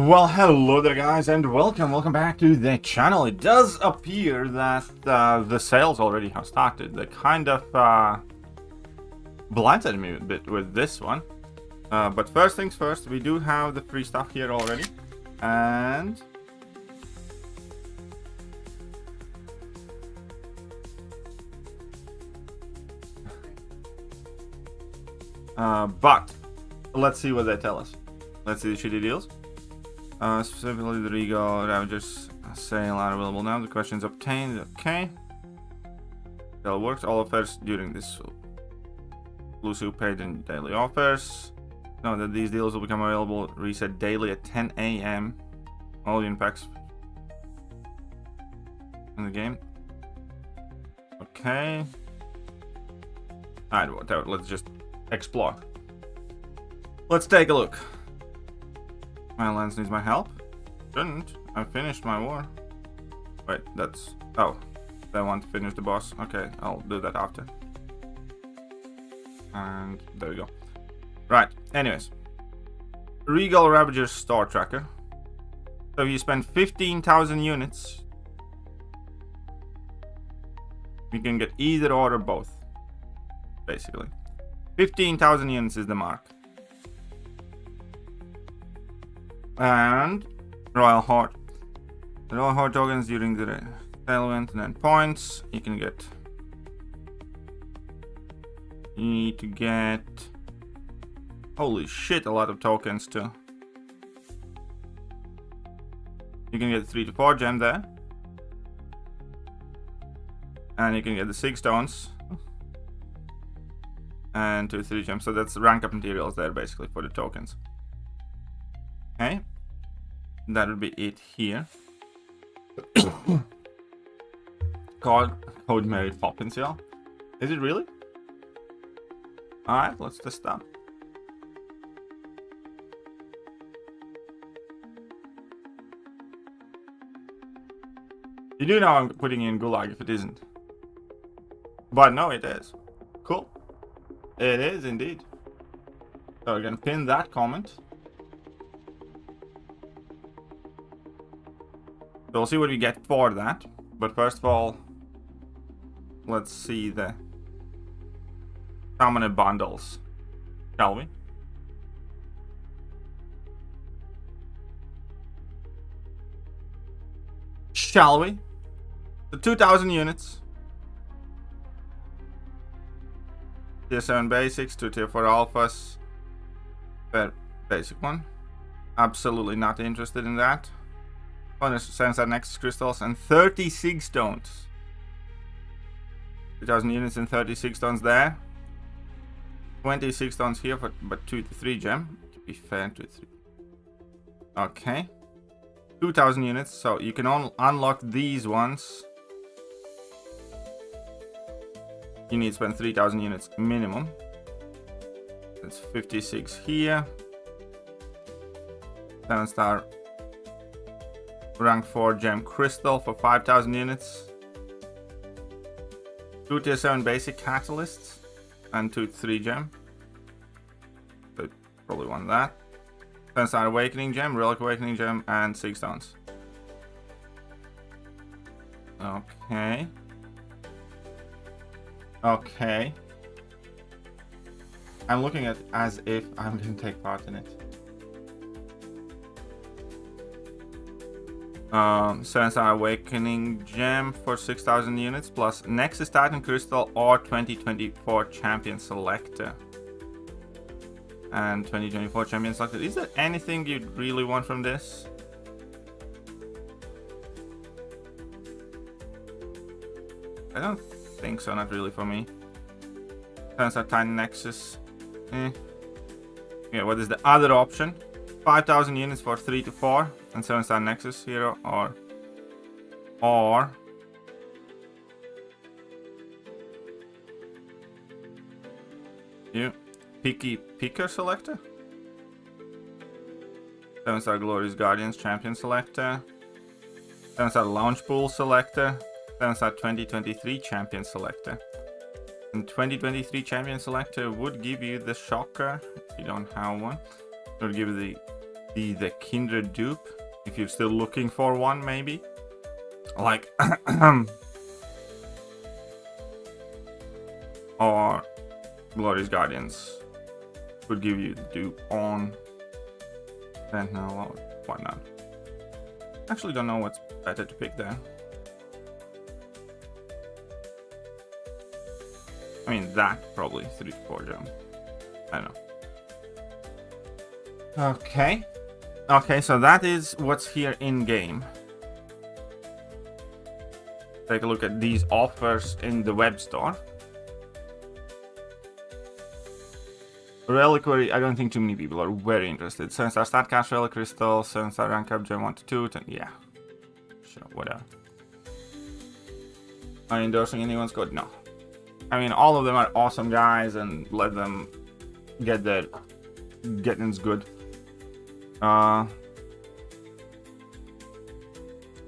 Well, hello there guys, and welcome back to the channel. It does appear that the sales already have started. They kind of blindsided me a bit with this one. But first things first, we do have the free stuff here already. And but let's see what they tell us. Let's see the shitty deals. Specifically the Regal Ravagers sale are available now. The questions obtained. Okay. That works. All offers during this exclusive paid and daily offers. Know that these deals will become available reset daily at 10 AM. All the impacts in the game. Okay. Alright, whatever. Let's just explore. Let's take a look. My lens needs my help. Shouldn't. I finished my war. Wait, that's... Oh. They want to finish the boss. Okay, I'll do that after. And there we go. Right, anyways. Regal Ravagers store tracker. So if you spend 15,000 units, you can get either or both. Basically. 15,000 units is the mark. And Royal Horde. The Royal Horde tokens during the sale event, and then points. You need to get holy shit, a lot of tokens too. You can get 3 to 4 gem there. And you can get the 6 stones. And 2 to 3 gems. So that's rank up materials there basically for the tokens. Okay, that would be it here. Code Mary Poppins, y'all. Is it really? Alright, let's test that. You do know I'm putting in Gulag if it isn't. But no, it is. Cool. It is indeed. So we're gonna pin that comment. So we'll see what we get for that. But first of all, let's see the common bundles, shall we? Shall we? The 2,000 units. Tier 7 basics, 2 tier 4 alphas. Very basic one. Absolutely not interested in that. Sensor Nexus crystals and 36 stones. 2,000 units and 36 stones there. 26 stones here for but 2 to 3 gem. To be fair, 2 to 3. Okay. 2,000 units, so you can unlock these ones. You need to spend 3,000 units minimum. That's 56 here. 7-star rank 4 gem crystal for 5,000 units. 2 tier 7 basic catalysts and 2 to 3 gem. So probably want that. 10-star awakening gem, relic awakening gem, and 6 stones. Okay. Okay. I'm looking at it as if I'm going to take part in it. 7-star awakening gem for 6,000 units plus Nexus Titan crystal or 2024 champion selector. And 2024 champion selector. Is there anything you'd really want from this? I don't think so, not really for me. 7-star Titan Nexus. Yeah, what is the other option? 5,000 units for 3 to 4 and 7-star Nexus hero, or you picky picker selector, 7-star Glorious Guardians champion selector, 7-star Launch Pool selector, 7-star 2023 champion selector. And 2023 champion selector would give you the shocker if you don't have one. It would give you the see the Kindred dupe. If you're still looking for one, maybe. Like... or Glorious Guardians could give you the dupe on Sentinel or whatnot. Actually don't know what's better to pick there. I mean, that probably 3 to 4 gem. I don't know. Okay. Okay, so that is what's here in game. Take a look at these offers in the web store. Reliquary, I don't think too many people are very interested. 7-star stat cash relic crystal, 7-star rank up gem 1 to 2, 10, yeah. Sure, whatever. Are you endorsing anyone's code? No. I mean, all of them are awesome guys, and let them get their gettings good.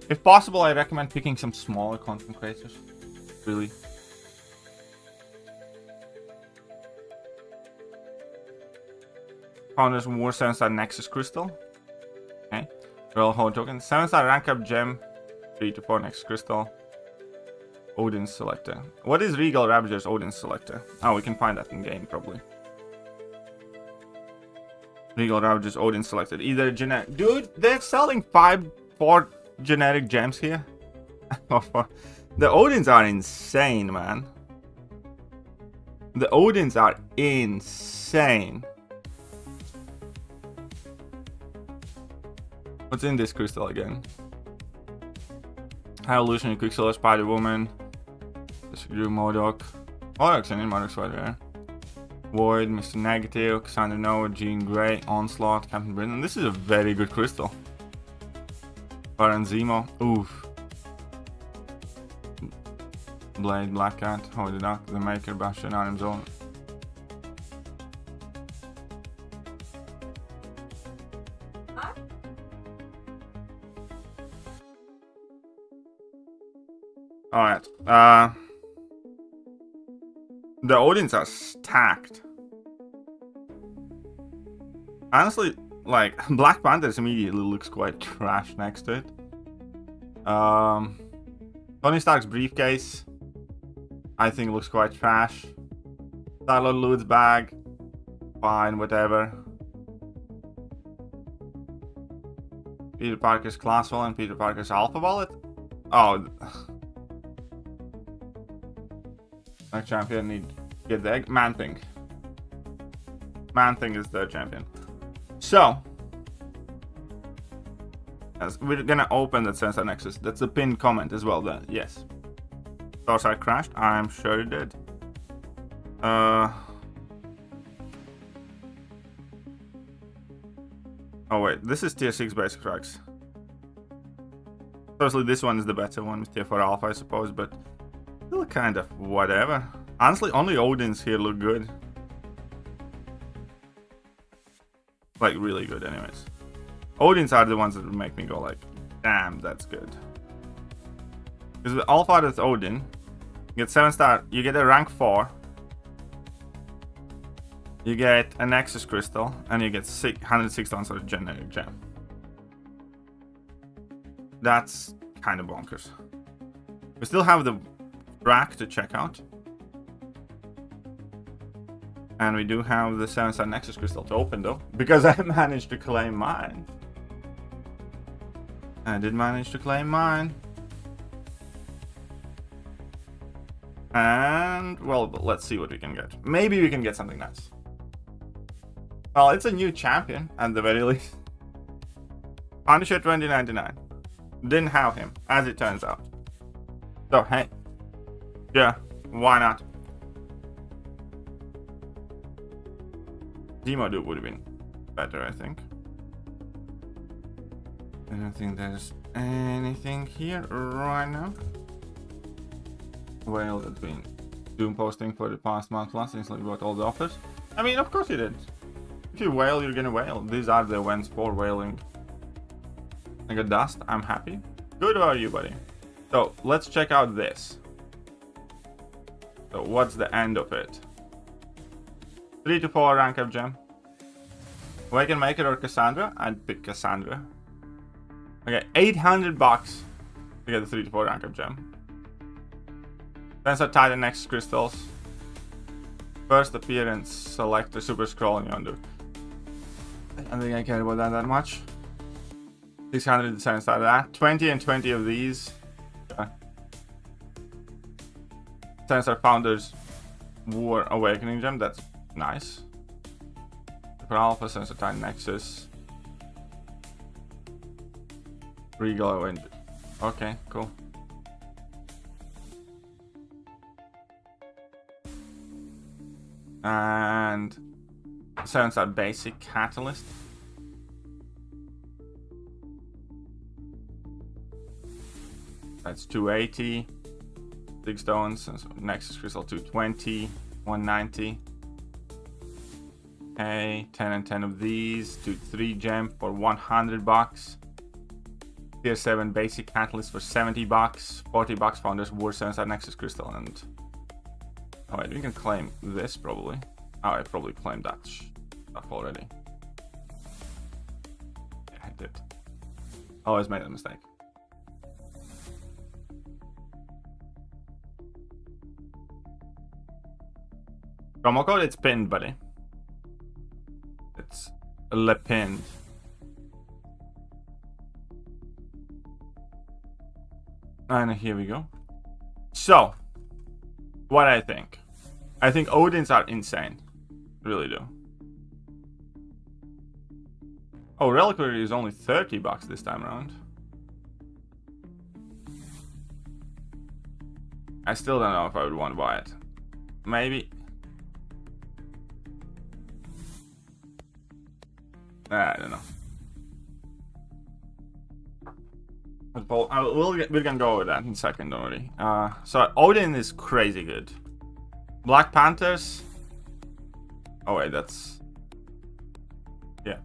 If possible, I recommend picking some smaller content creators. Really. Founders War 7-star Nexus Crystal. Okay. Royal Hold Token. 7-star rank up gem. 3 to 4 Nexus Crystal. Odin Selector. What is Regal Ravagers Odin Selector? Oh, we can find that in game probably. Regal Ravagers Odin Selected. Either generic. Dude, they're selling 4 generic gems here. The Odins are insane, man. The Odins are insane. What's in this crystal again? High Evolution, Quicksilver, Spider Woman, Thekiryu, Modok. Modok's in Modok's right there. Void, Mr. Negative, Cassandra Nova, Jean Grey, Onslaught, Captain Britain. This is a very good crystal. Baranzimo, oof. Blade, Black Cat, Holy Duck, The Maker, Bastion, Arm Zone. Alright, the Odins are stacked. Honestly, like, Black Panthers immediately looks quite trash next to it. Tony Stark's briefcase, I think looks quite trash. Star-Lord Lude's bag, fine, whatever. Peter Parker's Class Wallet, Peter Parker's Alpha Wallet. Oh. Next champion need to get the egg. Man-Thing. Man-Thing is the champion. So, as we're gonna open that Sensor Nexus. That's a pinned comment as well. That yes, Starside crashed. I'm sure it did. Oh wait, this is tier 6 basic tracks. Obviously, this one is the better one with tier 4 alpha, I suppose, but still kind of whatever. Honestly, only Odins here look good. Like, really good, anyways. Odins are the ones that would make me go like, damn, that's good. Because with Alpha that's Odin, you get 7-star, you get a rank 4. You get a Nexus Crystal, and you get 106 tons of generic gem. That's kind of bonkers. We still have the rack to check out. And we do have the 7-star Nexus Crystal to open though, because I managed to claim mine. I did manage to claim mine. And, well, let's see what we can get. Maybe we can get something nice. Well, it's a new champion, at the very least. Punisher 2099. Didn't have him, as it turns out. So, hey. Yeah, why not? Zemo dude would have been better, I think. I don't think there's anything here right now. Whale that's been doom posting for the past month plus since we got all the offers. I mean, of course you did. If you whale, you're gonna whale. These are the events for whaling. I got dust. I'm happy. Good about you, buddy. So let's check out this. So what's the end of it? 3 to 4 rank up gem. Awaken Maker or Cassandra? I'd pick Cassandra. Okay, 800 bucks to get the 3 to 4 rank up gem. Sensor Titan Nexus crystals. First appearance, select a super scroll and yonder. I don't think I care about that much. 600 cents out of that. 20 and 20 of these. Sensor Founders War Awakening Gem, that's nice. Super Alpha, Sensor Titan Nexus. Regal and okay, cool. And Sensor Basic Catalyst. That's 280. 6 stones. Nexus Crystal 220. 190. Okay, 10 and 10 of these. 2-3 gem for 100 bucks. Tier 7 Basic Catalyst for 70 bucks. 40 bucks Founders War Sensor Nexus Crystal. And oh wait, we can claim this probably. Oh, I probably claimed that stuff already. Yeah, I did. Always made a mistake. Promo code, it's pinned, buddy. It's le pinned. And here we go. So, what I think. I think Odins are insane. Really do. Oh, Reliquary is only 30 bucks this time around. I still don't know if I would want to buy it. Maybe. I don't know. We can go over that in a second already. So Odin is crazy good. Black Panthers. Oh wait, that's yeah.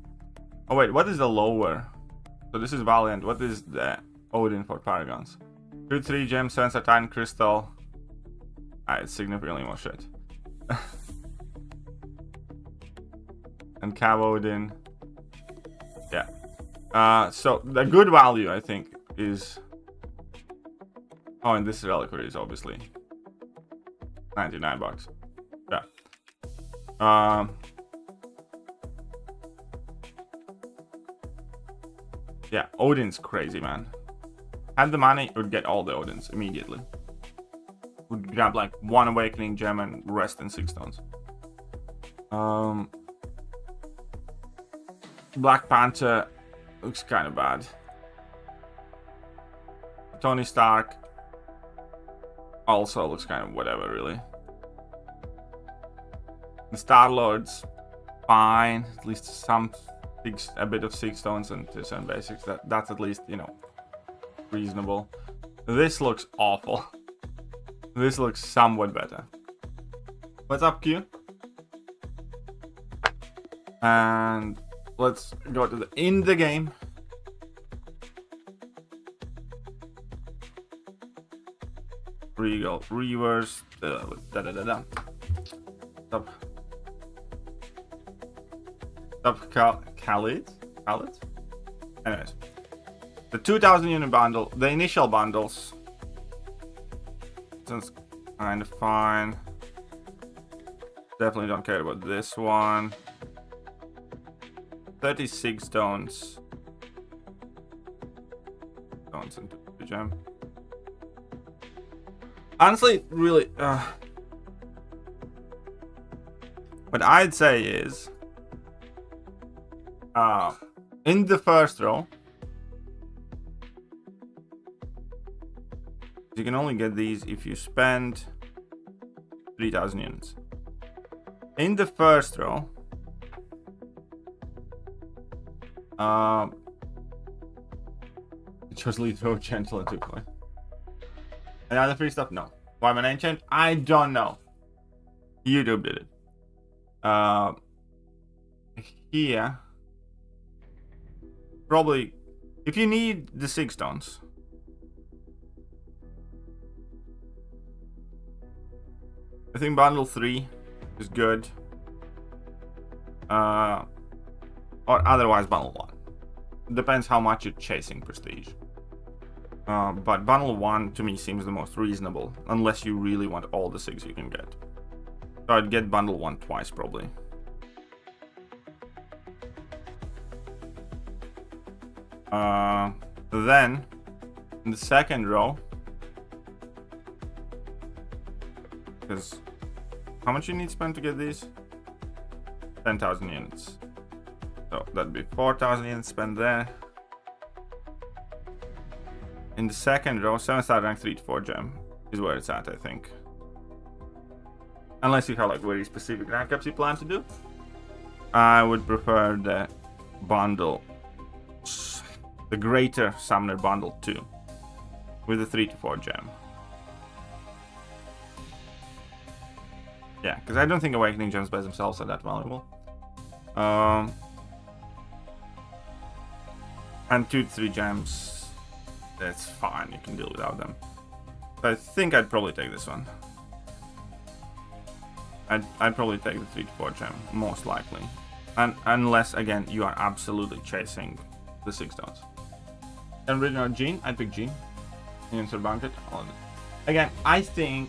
Oh wait, what is the lower? So this is Valiant. What is the Odin for Paragons? 2-3 gem, Sensor Titan Crystal. It's significantly more shit. And Cav Odin. Yeah. So the good value I think is. Oh, and this Reliquary is obviously 99 bucks. Yeah. Yeah, Odin's crazy, man. Had the money, would get all the Odins immediately. Would grab like 1 Awakening Gem and rest in 6 stones. Black Panther looks kind of bad. Tony Stark also looks kind of whatever, really. The Star-Lord's fine. At least a bit of 6 stones and 2 7 basics. That's at least, you know, reasonable. This looks awful. This looks somewhat better. What's up, Q? And let's go to the in the game. Regal reverse. Khalid. Anyways, the 2000 unit bundle, the initial bundles. That's kind of fine. Definitely don't care about this one. 36 stones. Stones into the gem. Honestly, really, what I'd say is, in the first row, you can only get these if you spend 3000 units. In the first row, it chose Leroy, Gentle, and 2 coin. And other free stuff? No. Why am I ancient? I don't know. YouTube did it. Here, probably, if you need the 6 stones, I think bundle 3 is good. or otherwise bundle 1. Depends how much you're chasing prestige. But bundle 1 to me seems the most reasonable, unless you really want all the 6 you can get. So I'd get bundle 1 twice probably. Then in the second row, because how much you need to spend to get these? 10,000 units. So that'd be 4,000 units spent there. In the second row, 7-star rank 3 to 4 gem is where it's at, I think. Unless you have like very specific rank ups you plan to do. I would prefer the bundle, the greater summoner bundle 2 with the 3 to 4 gem. Yeah, because I don't think awakening gems by themselves are that valuable. And 2 to 3 gems, that's fine, you can deal without them. So I think I'd probably take this one. I'd probably take the 3 to 4 gem, most likely. And unless, again, you are absolutely chasing the 6 stones. And original Gene, I'd pick Gene. Insert Banquet. Again, I think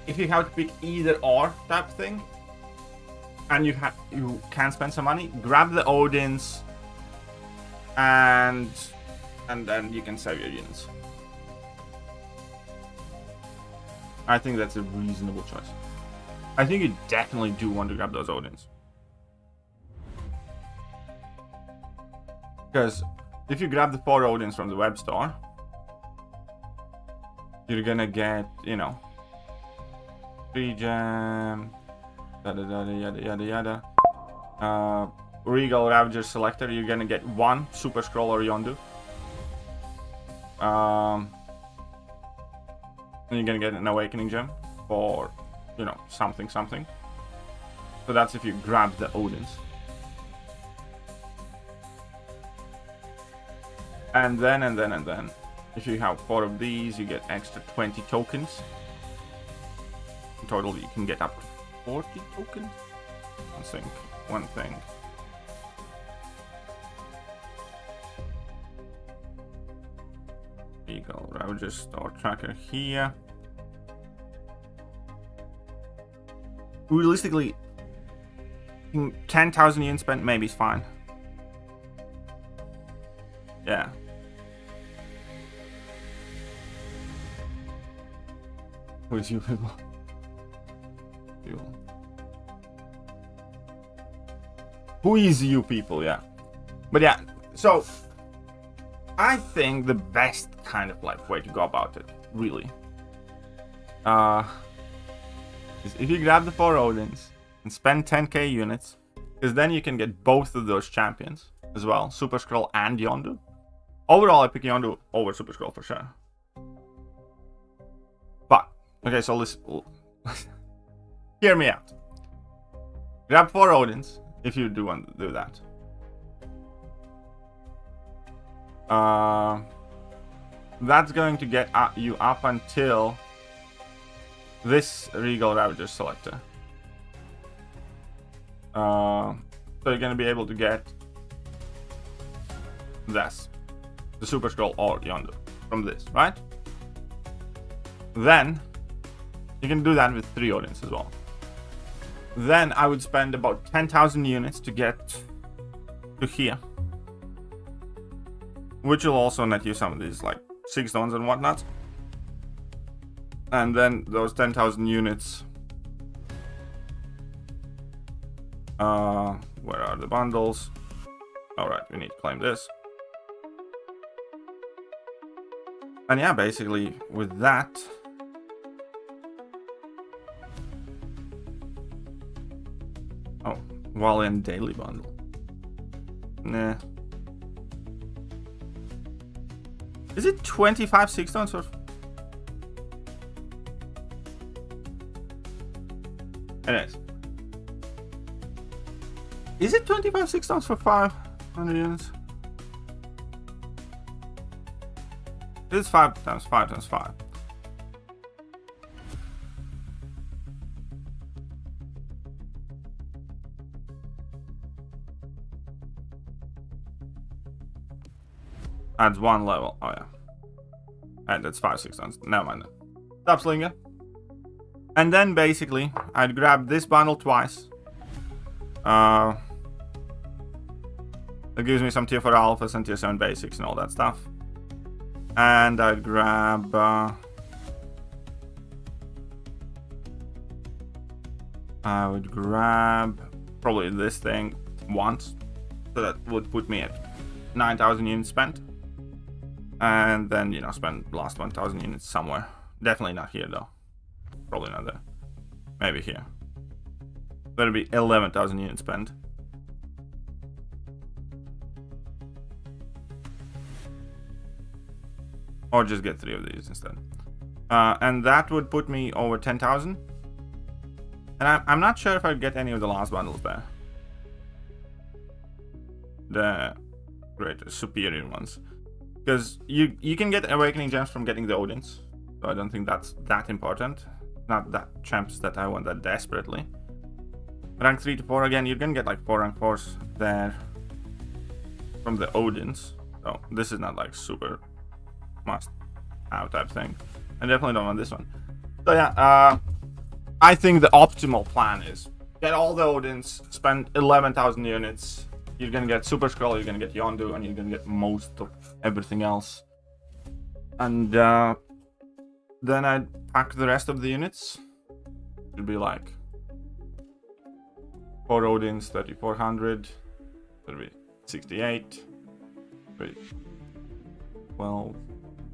if you have to pick either or type thing, and you can spend some money, grab the Odins, and then you can save your units. I think that's a reasonable choice. I think you definitely do want to grab those Odins. Because if you grab the 4 Odins from the web store, you're gonna get, you know, 3 gem, yada yada yada yada yada. Regal Ravagers selector, you're gonna get 1 Super Scroll or Yondu. And you're gonna get an Awakening gem for, you know, something. So that's if you grab the Odins. And then, if you have 4 of these, you get extra 20 tokens. In total, you can get up to 40 tokens. I think one thing. Regal Ravagers store tracker here. Realistically, 10,000 yen spent maybe is fine. Yeah. Who is you people? Who is you people? Yeah. But yeah, so I think the best kind of like way to go about it, really, is if you grab the 4 Odins and spend 10k units, because then you can get both of those champions as well, Super Scroll and Yondu. Overall, I pick Yondu over Super Scroll for sure. But okay, so listen, hear me out. Grab 4 Odins if you do want to do that. That's going to get you up until this Regal Ravagers selector. So you're going to be able to get this, the Super Scroll or Yondu from this, right? Then you can do that with 3 Odins as well. Then I would spend about 10,000 units to get to here, which will also net you some of these like 6 stones and whatnot. And then those 10,000 units, where are the bundles? Alright, we need to claim this. And yeah, basically with that, oh, Valiant daily bundle. Nah. Is it 25 6 stones or? It is. Is it 25 6 stones for 500 units? It's 5 times 5 times 5. Adds 1 level. Oh yeah. And that's 5-6 tons. Never mind. Stop slinger. And then basically, I'd grab this bundle twice. That gives me some tier 4 alphas and tier 7 basics and all that stuff. And I'd grab I would grab probably this thing once. So that would put me at 9,000 units spent. And then, you know, spend the last 1,000 units somewhere. Definitely not here though. Probably not there. Maybe here. That'll be 11,000 units spent. Or just get 3 of these instead. And that would put me over 10,000. And I'm not sure if I'd get any of the last bundles there. The greater, superior ones. Because you can get Awakening Gems from getting the Odins. So I don't think that's that important. Not that champs that I want that desperately. Rank 3 to 4, again, you're gonna get like 4 rank 4s there from the Odins. So this is not like super must have type thing. I definitely don't want this one. So yeah, I think the optimal plan is get all the Odins, spend 11,000 units. You're gonna get Super Scroll, you're gonna get Yondu, and you're gonna get most of everything else. And then I'd pack the rest of the units. It'd be like 4 Odins, 3,400. It'll be 68. 12,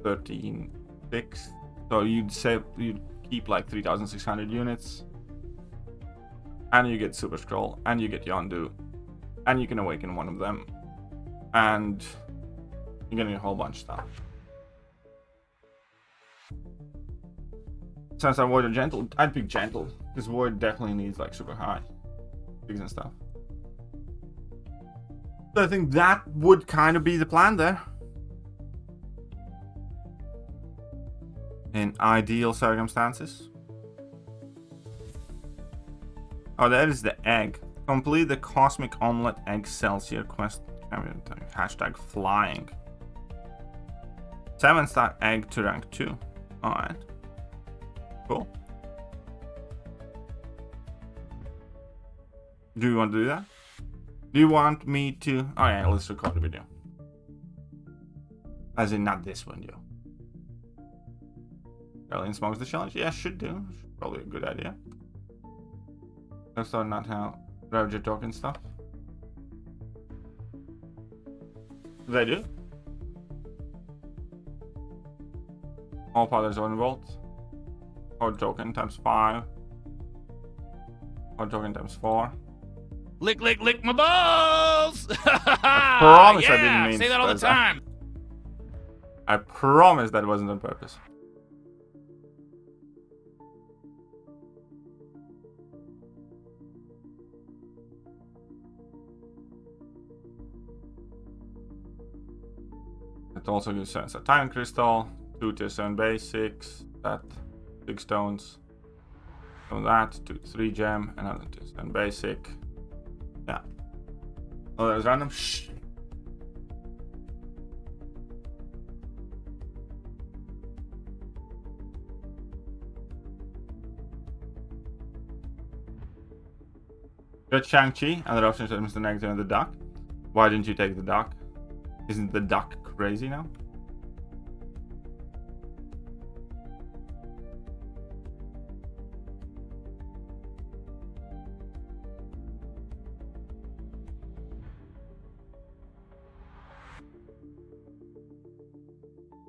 13, 6. So you'd keep like 3,600 units. And you get Super Scroll, and you get Yondu. And you can awaken one of them. And you're getting a whole bunch of stuff. Since I Void or Gentle, I'd pick Gentle. Because Void definitely needs like super high things and stuff. So I think that would kind of be the plan there. In ideal circumstances. Oh, that is the egg. Complete the Cosmic Omelette Egg Celsius quest. Hashtag flying. 7-star egg to rank 2. Alright. Cool. Do you want to do that? Do you want me to... Oh yeah, let's record the video. As in, not this one, yo. Alien smokes the challenge? Yeah, should do. Probably a good idea. Let's start not how Ravager token stuff. They do. All pilots are involved. Hard token times 5. Hard token times 4. Lick, lick, lick my balls! I promise yeah, I didn't mean say that all the time. I promise that wasn't on purpose. It also gives us a Time Crystal, 2 tier 7 basics, that 6 stones, from that, 2 3 gem, another tier 7 basic. Yeah. Oh, there's random shh. Got Shang-Chi, other options are Mr. Negative and the duck. Why didn't you take the duck? Isn't the duck crazy now?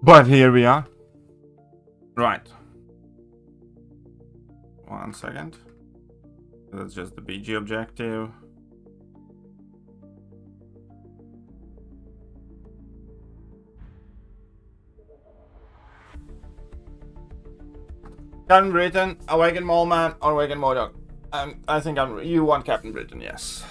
But here we are. Right. 1 second. That's just the BG objective. Captain Britain, Awaken Moleman, or Awaken Modok. I think you want Captain Britain, yes.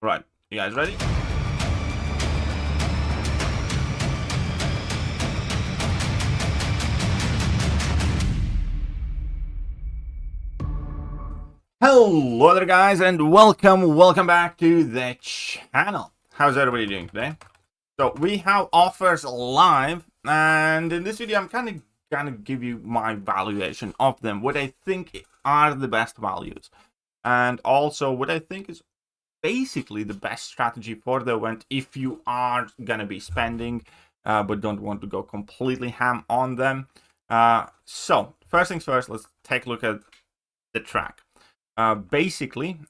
Right. You guys ready? Hello there guys, and welcome back to the channel. How's everybody doing today? So we have offers live, and in this video I'm kind of gonna give you my valuation of them, what I think are the best values, and also what I think is basically the best strategy for the event if you are gonna be spending but don't want to go completely ham on them. So first things first, let's take a look at the track. Basically,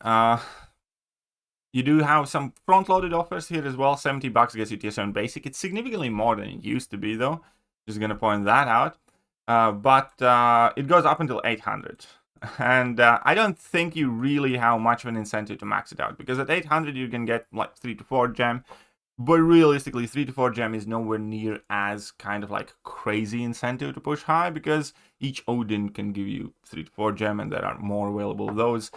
you do have some front-loaded offers here as well. $70 gets you tier 7 basic. It's significantly more than it used to be, though. Just gonna point that out. But it goes up until 800, and I don't think you really have much of an incentive to max it out, because at 800 you can get like 3 to 4 gem. But realistically, 3 to 4 gem is nowhere near as kind of like crazy incentive to push high, because each Odin can give you 3 to 4 gem, and there are more available of those.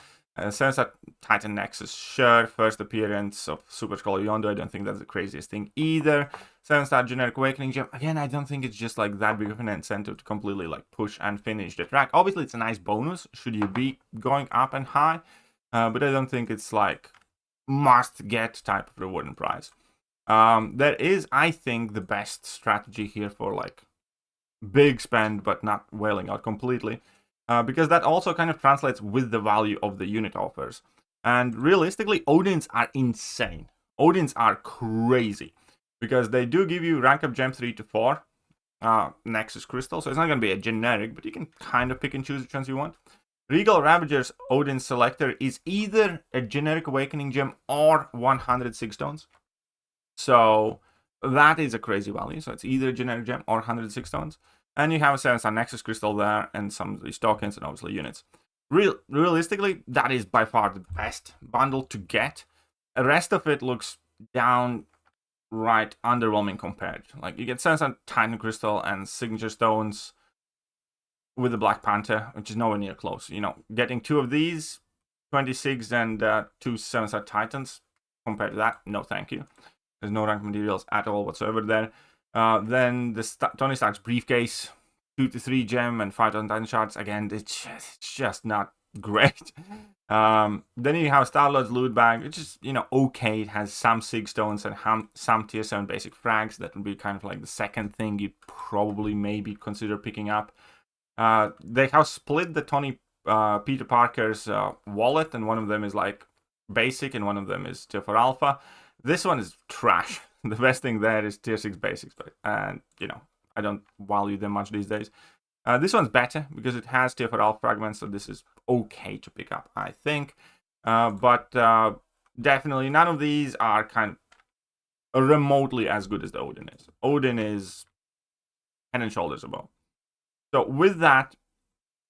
Since that Titan Nexus, sure, first appearance of Super Skull Yondo, I don't think that's the craziest thing either. Since that generic Awakening gem, again, I don't think it's just like that big of an incentive to completely like push and finish the track. Obviously, it's a nice bonus should you be going up and high, but I don't think it's like must get type of reward and prize. There is, I think, the best strategy here for like big spend but not wailing out completely, because that also kind of translates with the value of the unit offers. And realistically, Odins are insane. Odins are crazy, because they do give you rank up gem 3 to 4 Nexus Crystal, so it's not going to be a generic, but you can kind of pick and choose which ones you want. Regal Ravagers Odin Selector is either a generic Awakening gem or 106 stones. So that is a crazy value. So it's either a generic gem or 106 stones. And you have a 7-star Nexus Crystal there, and some of these tokens, and obviously units. Realistically, that is by far the best bundle to get. The rest of it looks downright underwhelming compared. Like, you get 7-star Titan Crystal and Signature Stones with the Black Panther, which is nowhere near close. You know, getting 2 of these, 26 and 2 7-star Titans, compared to that, no thank you. There's no rank materials at all whatsoever there. Then the Tony Stark's briefcase, 2 to 3 gem and 5,000 Titan shards. Again, it's just not great. Then you have Star-Lord's loot bag, which is, you know, okay. It has some Sig stones and some tier 7 basic frags. That would be kind of like the second thing you'd probably maybe consider picking up. They have split the Tony Peter Parker's wallet, and one of them is like basic and one of them is tier 4 alpha. This one is trash. The best thing there is tier 6 basics, and you know, I don't value them much these days. This one's better because it has tier 4 alpha fragments, so this is okay to pick up, I think. But definitely none of these are kind of remotely as good as the Odin is. Odin is head and shoulders above. So with that,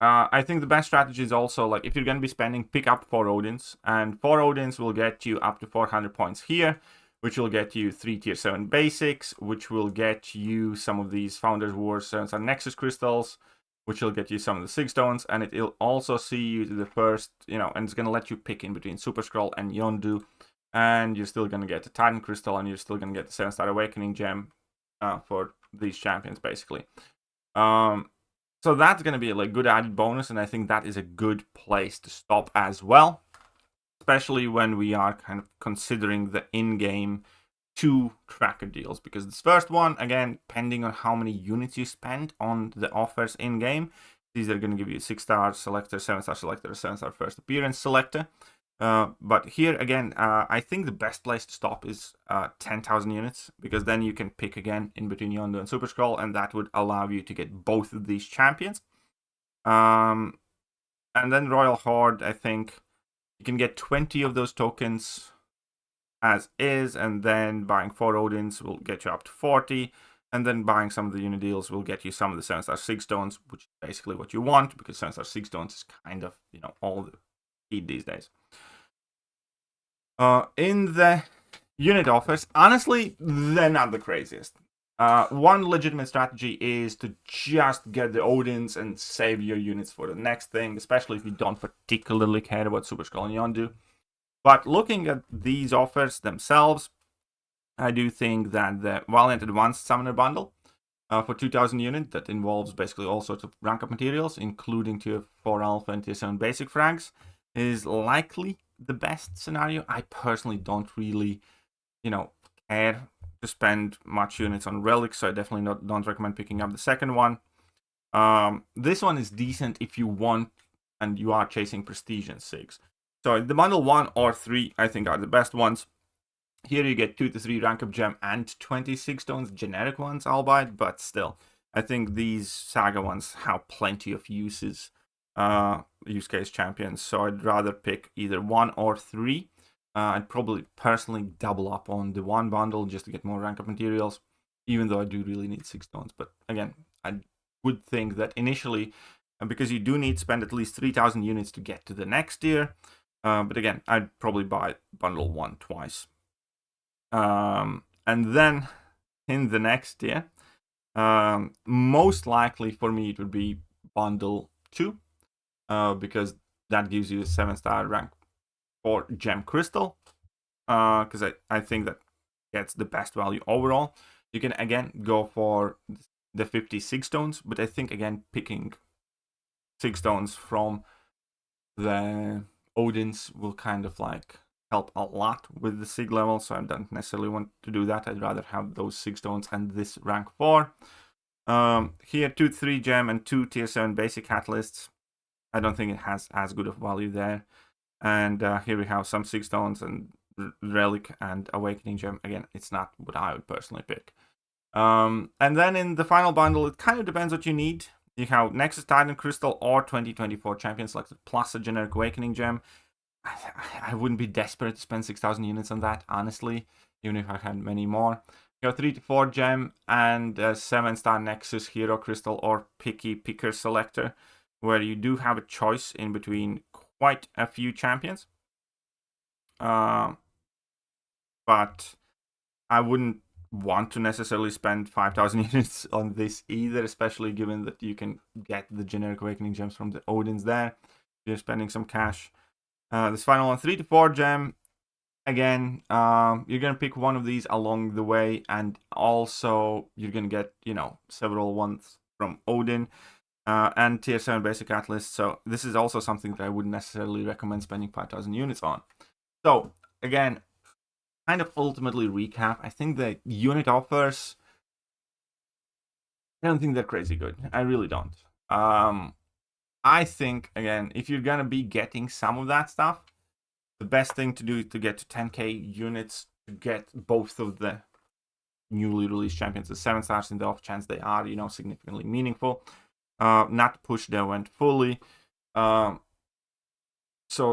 I think the best strategy is also, like, if you're going to be spending, pick up 4 Odins. And 4 Odins will get you up to 400 points here, which will get you 3 tier 7 basics, which will get you some of these Founders Wars 7-star Nexus Crystals, which will get you some of the Sig Stones, and it'll also see you to the first, you know, and it's going to let you pick in between Super Skrull and Yondu, and you're still going to get the Titan Crystal, and you're still going to get the 7-star Awakening Gem for these champions, basically. So that's going to be a like good added bonus, and I think that is a good place to stop as well, especially when we are kind of considering the in-game 2 tracker deals, because this first one, again, depending on how many units you spend on the offers in-game, these are going to give you 6-star selector, 7-star selector, 7-star first appearance selector. But here again, I think the best place to stop is 10,000 units, because then you can pick again in between Yondu and Super Skrull, and that would allow you to get both of these champions. And then Royal Horde, I think you can get 20 of those tokens as is, and then buying 4 Odins will get you up to 40, and then buying some of the unit deals will get you some of the 7-star Sig Stones, which is basically what you want, because 7-star Sig Stones is kind of, you know, all the heat these days. In the unit offers, honestly, they're not the craziest. One legitimate strategy is to just get the Odins and save your units for the next thing, especially if you don't particularly care about Super Skrull and Yondu. But looking at these offers themselves, I do think that the Valiant Advanced Summoner Bundle for 2000 units, that involves basically all sorts of rank up materials, including tier 4 alpha and tier 7 basic frags, is likely the best scenario. I personally don't really, care to spend much units on relics, so I definitely don't recommend picking up the second one. This one is decent if you want and you are chasing prestige and 6. So the bundle 1 or 3, I think, are the best ones. Here you get 2 to 3 rank up gem and 26 stones, generic ones, albeit, but still. I think these saga ones have plenty of uses, use case champions, so I'd rather pick either 1 or 3. I'd probably personally double up on the 1 bundle just to get more rank up materials, even though I do really need 6 stones. But again, I would think that initially, because you do need to spend at least 3,000 units to get to the next tier, but again, I'd probably buy bundle 1 twice. And then in the next tier, most likely for me it would be bundle 2, because that gives you a 7-star rank 4 gem crystal, because I think that gets the best value overall. You can again go for the 56 stones, but I think again picking 6 stones from the Odins will kind of like help a lot with the SIG level, so I don't necessarily want to do that. I'd rather have those 6 stones and this rank 4. Here 2 3 gem and 2 tier 7 basic catalysts. I don't think it has as good of value there. And here we have some 6 stones and relic and awakening gem. Again, it's not what I would personally pick. And then in the final bundle, it kind of depends what you need. You have Nexus Titan Crystal or 2024 Champion Selected plus a generic awakening gem. I wouldn't be desperate to spend 6,000 units on that, honestly, even if I had many more. You have 3 to 4 gem and a 7-star Nexus Hero Crystal or Picky Picker Selector, where you do have a choice in between quite a few champions. But I wouldn't want to necessarily spend 5,000 units on this either, especially given that you can get the generic awakening gems from the Odins there. You're spending some cash. This final one, 3 to 4 gem. Again, you're going to pick one of these along the way, and also you're going to get, several ones from Odin and tier 7 basic catalyst. So this is also something that I wouldn't necessarily recommend spending 5,000 units on. So again, kind of ultimately recap, I think the unit offers, I don't think they're crazy good. I really don't. I think, again, if you're going to be getting some of that stuff, the best thing to do is to get to 10k units to get both of the newly released champions, the 7 stars, in the off chance they are, significantly meaningful. Not push the event fully. So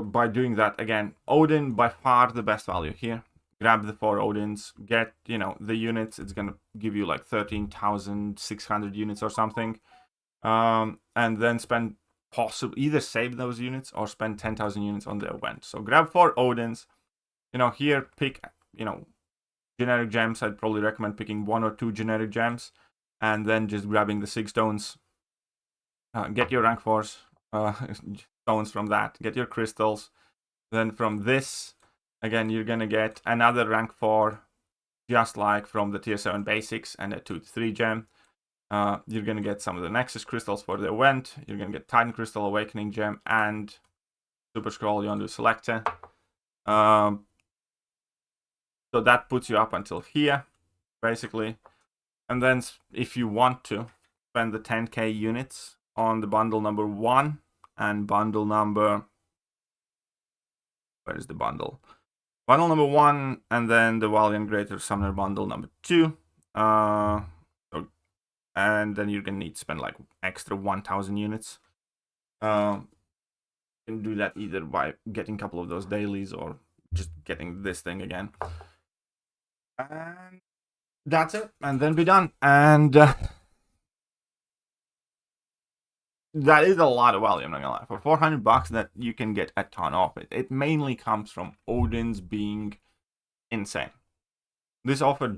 by doing that, again, Odin, by far the best value here. Grab the 4 Odins, get, the units. It's going to give you like 13,600 units or something. And then spend either save those units or spend 10,000 units on the event. So grab 4 Odins. Here pick, generic gems. I'd probably recommend picking 1 or 2 generic gems, and then just grabbing the 6 stones. Get your rank 4s stones from that. Get your crystals. Then from this, again, you're gonna get another rank 4, just like from the tier 7 basics, and a 2 to 3 gem. You're going to get some of the Nexus crystals for the event. You're going to get Titan Crystal, Awakening Gem, and Super Scroll Yondu Selector. So that puts you up until here, basically. And then if you want to, spend the 10k units on the bundle number 1 and bundle number... Where is the bundle? Bundle number 1, and then the Valiant Greater Summoner bundle number 2. And then you're going to need to spend like extra 1,000 units. You can do that either by getting a couple of those dailies or just getting this thing again. And that's it. And then be done. And that is a lot of value, I'm not going to lie. For 400 bucks, that you can get a ton of it. It mainly comes from Odin's being insane. This offer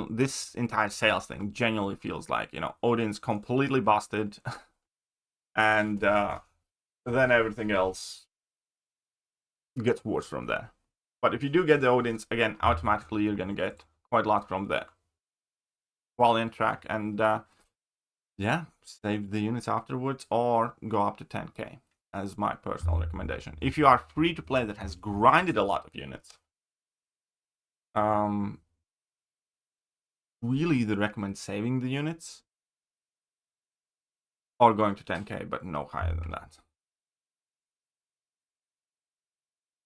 this entire sales thing genuinely feels like, Odin's completely busted. And then everything else gets worse from there. But if you do get the Odins, again, automatically you're going to get quite a lot from the Valiant track. And yeah, save the units afterwards or go up to 10k as my personal recommendation. If you are free to play that has grinded a lot of units, really either recommend saving the units or going to 10k, but no higher than that.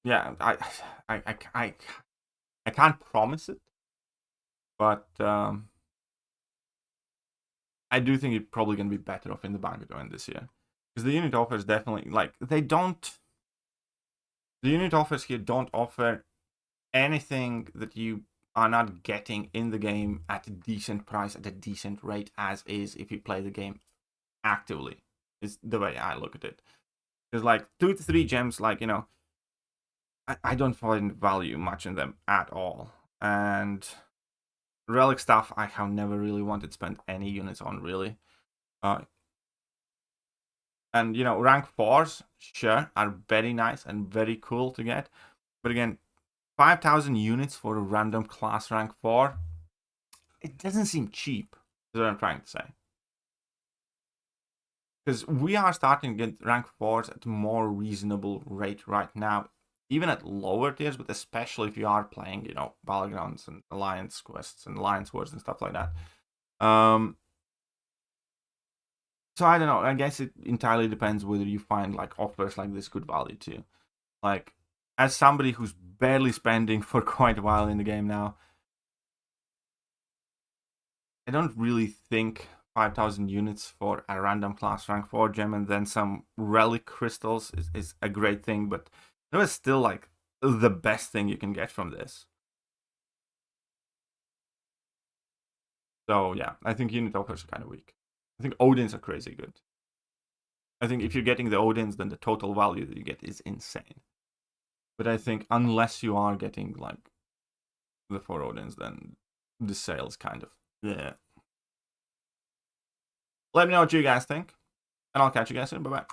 Yeah, I can't promise it, but I do think it's probably going to be better off in the bank event this year, because the unit offers definitely, like, the unit offers here don't offer anything that you are not getting in the game at a decent price, at a decent rate, as is if you play the game actively, is the way I look at it. There's like 2 to 3 gems, like, you know, I don't find value much in them at all. And relic stuff, I have never really wanted to spend any units on, really. And, you know, rank 4s, sure, are very nice and very cool to get. But again, 5,000 units for a random class rank 4, it doesn't seem cheap, is what I'm trying to say. Because we are starting to get rank 4s at a more reasonable rate right now, even at lower tiers, but especially if you are playing, you know, Battlegrounds and Alliance quests and Alliance Wars and stuff like that. So I don't know, I guess it entirely depends whether you find like offers like this good value too. Like, as somebody who's barely spending for quite a while in the game now, I don't really think 5,000 units for a random class rank 4 gem and then some relic crystals is a great thing, but it was still like the best thing you can get from this. So yeah, I think unit offers are kind of weak. I think Odins are crazy good. I think if you're getting the Odins, then the total value that you get is insane. But I think unless you are getting like the 4 Odins, then the sale's kind of, yeah. Let me know what you guys think, and I'll catch you guys soon. Bye-bye.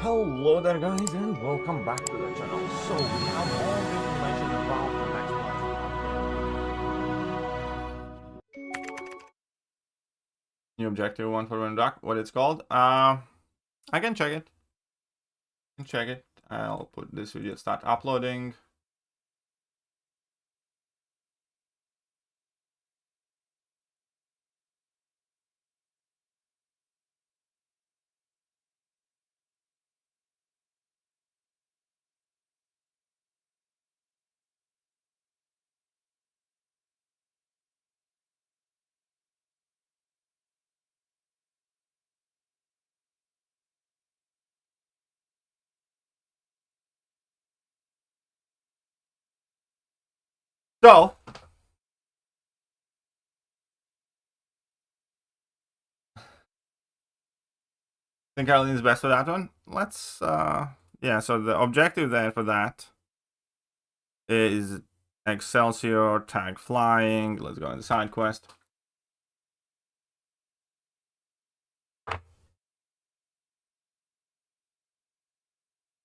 Hello there, guys, and welcome back to the channel. So we have all the information about the next one. New objective 1 for Windock. What it's called? I can check it. I'll put this video, start uploading. So, I think Caroline is best for that one. Let's, yeah, so the objective there for that is Excelsior, tag flying. Let's go into side quest.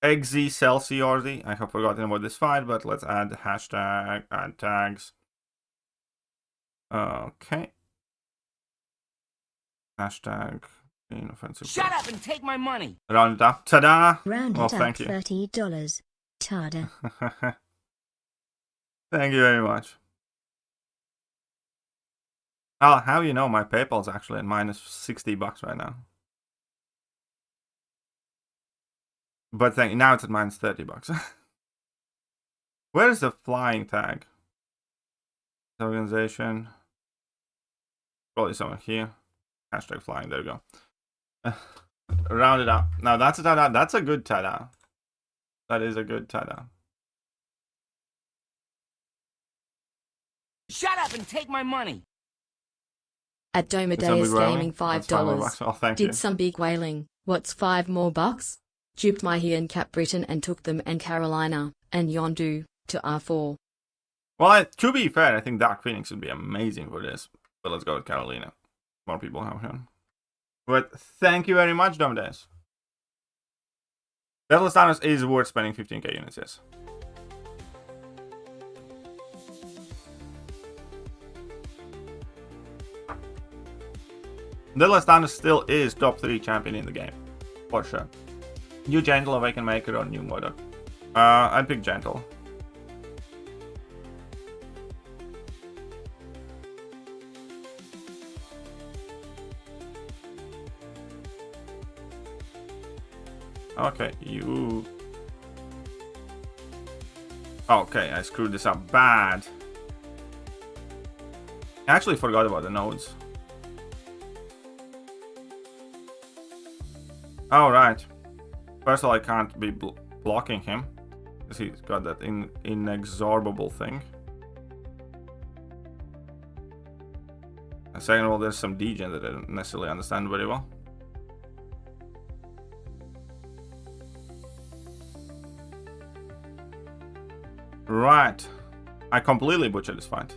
Excelsior. I have forgotten about this fight, but let's add hashtag, add tags. Okay. Hashtag inoffensive. Shut up and take my money. Round it up. Ta-da! Round it well, up, thank you. $30. Tada. Thank you very much. Oh, how you know my PayPal's actually at minus $60 right now? But thank you. Now it's at minus $30. Where's the flying tag? Organization. Probably somewhere here. Hashtag flying. There we go. Round it up. Now that's a tada. That's a good tada. That is a good tada. Shut up and take my money. At Domaday is gaming $5. Oh, thank Did you. some big whaling. What's 5 more bucks? Duped my here and Cap Britain and took them and Carolina and Yondu to R4. Well, to be fair, I think Dark Phoenix would be amazing for this. But let's go with Carolina. More people have him. But thank you very much, Domaday. Deadly Stanners is worth spending 15k units, yes. Deadly Stanners still is top 3 champion in the game. For sure. New Gentle, Awaken Maker, or New Modder. I'd pick Gentle. Okay, you... Okay, I screwed this up bad. I actually forgot about the nodes. Oh, right. First of all, I can't be blocking him, because he's got that inexorable thing. And second of all, there's some degen that I don't necessarily understand very well. Right. I completely butchered this fight.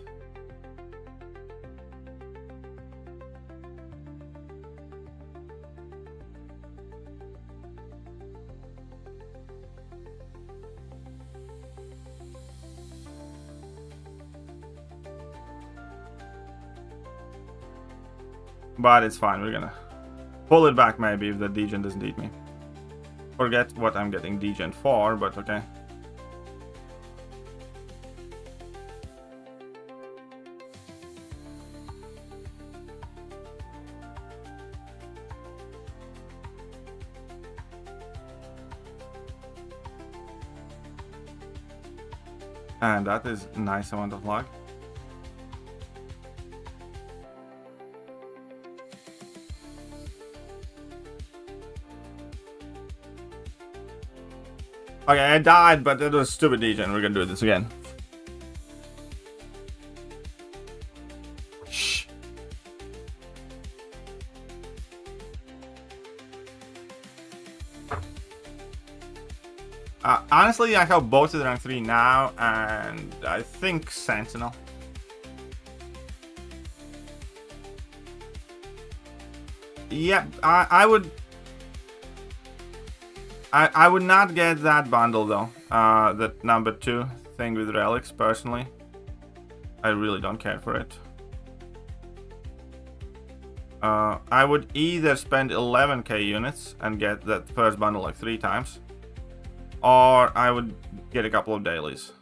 But it's fine, we're gonna pull it back maybe if the degen doesn't eat me. Forget what I'm getting degen for, but okay. And that is a nice amount of luck. Okay, I died, but it was stupid degen. We're gonna do this again. Shh. Honestly, I have both of the rank 3 now, and I think Sentinel. Yeah, I would not get that bundle though. That number 2 thing with relics, personally. I really don't care for it. I would either spend 11k units and get that first bundle like 3 times, or I would get a couple of dailies.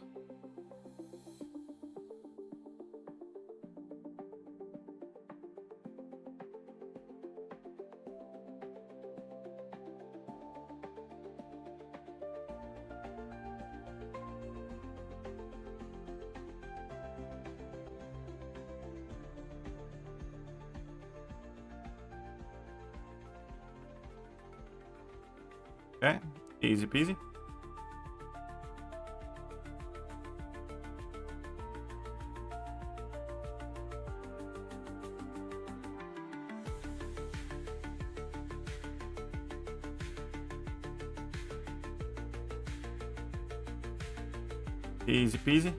Okay, easy peasy. Easy peasy.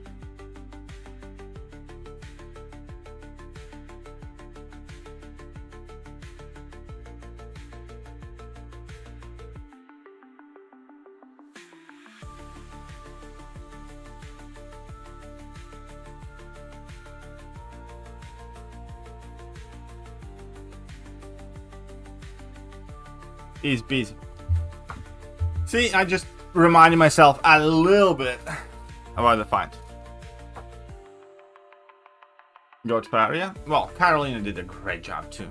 Easy peasy. See, I just reminded myself a little bit about the fight. Go to Faria. Well, Carolina did a great job too.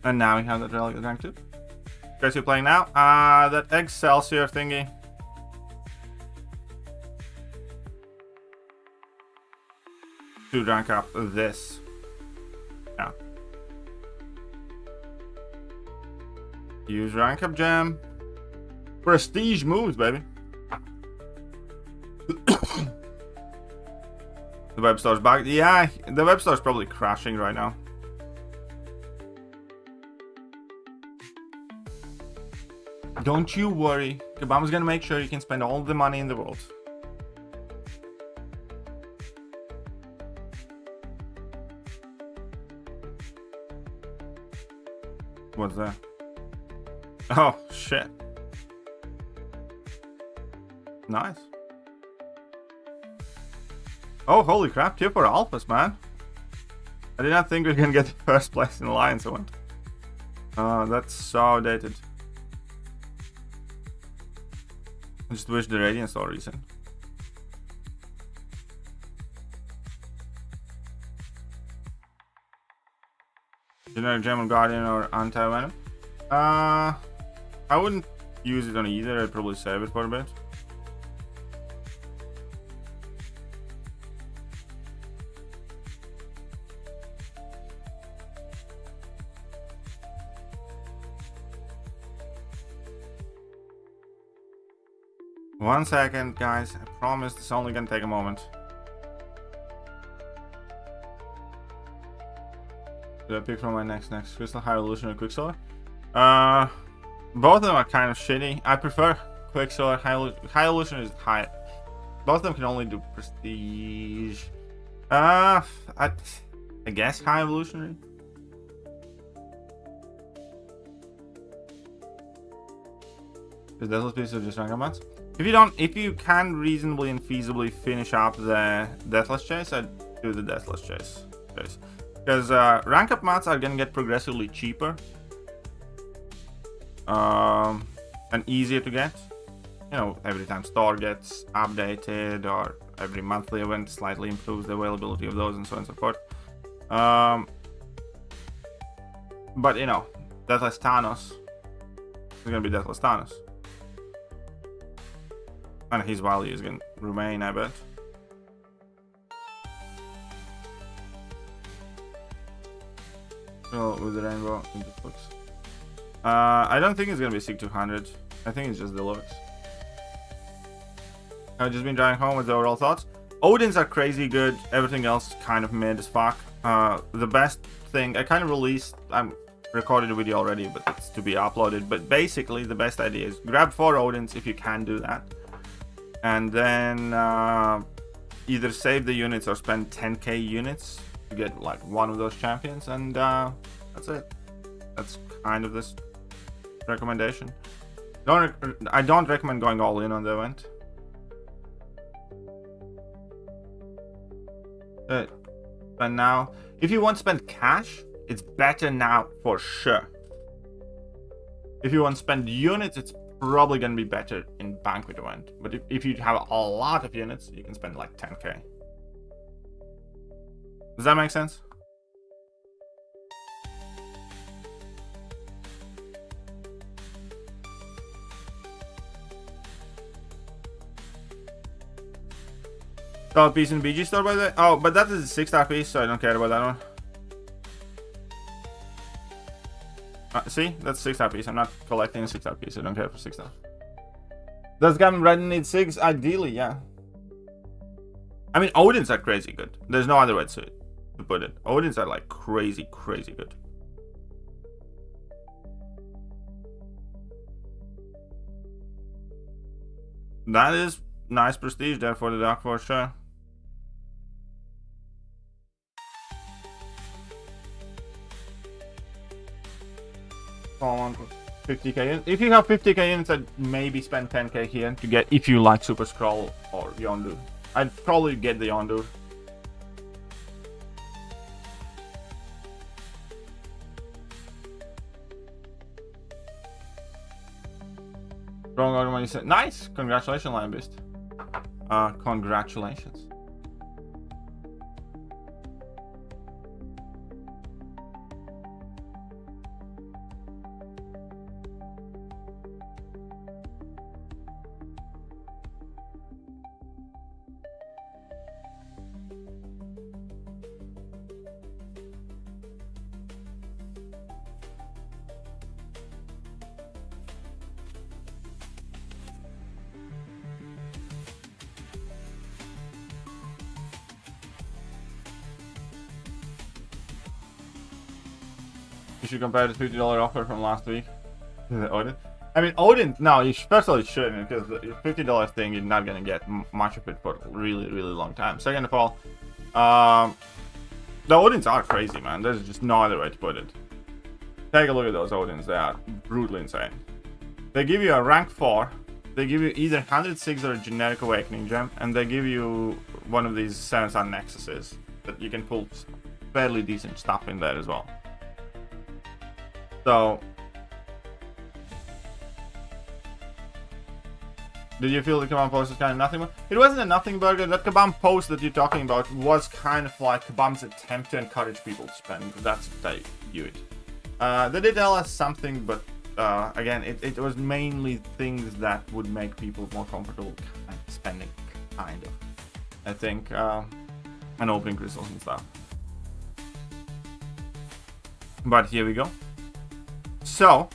And now we have that relic rank 2. Guys, you're playing now? That Excelsior thingy. To rank up this. Yeah. Use rank up gem. Prestige moves, baby. The web store's back. Yeah, the web store's probably crashing right now. Don't you worry. Kabama's gonna make sure you can spend all the money in the world. What's that? Oh, shit. Nice. Oh, holy crap. Tier 4 alphas, man. I did not think we were gonna get the first place in the Alliance event. That's so dated. I just wish the Radiant saw recent. Generic German Guardian or Anti-Venom? I wouldn't use it on either. I'd probably save it for a bit. One second, guys. I promise it's only gonna take a moment. Should I pick from my next Crystal, High Evolution, or Quicksilver? Both of them are kind of shitty. I prefer Quicksilver. High Evolution is high. Both of them can only do Prestige. I guess High Evolutionary. Is Deathless Piece or just rank mats? If you can reasonably and feasibly finish up the Deathless Chase, I'd do the Deathless Chase. Because rank up mats are gonna get progressively cheaper. And easier to get. You know, every time store gets updated or every monthly event slightly improves the availability of those and so on and so forth. But you know, Deathless Thanos is gonna be Deathless Thanos. And his value is gonna remain, I bet. So with the rainbow, it just looks. I don't think it's gonna be Sig 200. I think it's just Deluxe. I've just been driving home with the overall thoughts. Odins are crazy good. Everything else is kind of mid as fuck. The best thing I kind of released. I'm recorded a video already, but it's to be uploaded. But basically, the best idea is grab 4 Odins if you can do that. And then either save the units or spend 10k units to get like one of those champions, and that's it. That's kind of this recommendation. I don't recommend going all in on the event. But now, if you want to spend cash, it's better now for sure. If you want to spend units, it's probably gonna be better in banquet event. But if you have a lot of units, you can spend like 10k. Does that make sense? Oh, piece in BG store by the way. Oh, but that is a 6-star piece, so I don't care about that one. See, that's a 6-star piece. I'm not collecting a 6-star piece. I don't care for 6-star. Does Gavin Redden need 6? Ideally, yeah. I mean, Odins are crazy good. There's no other way to put it. Odins are like crazy good. That is nice prestige there for the Dark for sure. On 50k units. If you have 50k units, I'd maybe spend 10k here to get, if you like Super Scroll or Yondu. I'd probably get the Yondu. Wrong order when you said nice. Congratulations, Lion Beast. Congratulations. You should compare the $50 offer from last week to the Odin. I mean, Odin, no, you first of all, you shouldn't, because the $50 thing, you're not going to get much of it for a really long time. Second of all, the Odins are crazy, man. There's just no other way to put it. Take a look at those Odins. They are brutally insane. They give you a rank 4. They give you either 106 or a generic awakening gem, and they give you one of these 7-star nexuses that you can pull fairly decent stuff in there as well. So, did you feel the Kabam post was kind of nothing? It wasn't a nothing burger. That Kabam post that you're talking about was kind of like Kabam's attempt to encourage people to spend. That's what I view it. They did tell us something, but again, it was mainly things that would make people more comfortable spending, kind of. I think, and opening crystals and stuff. But here we go. So,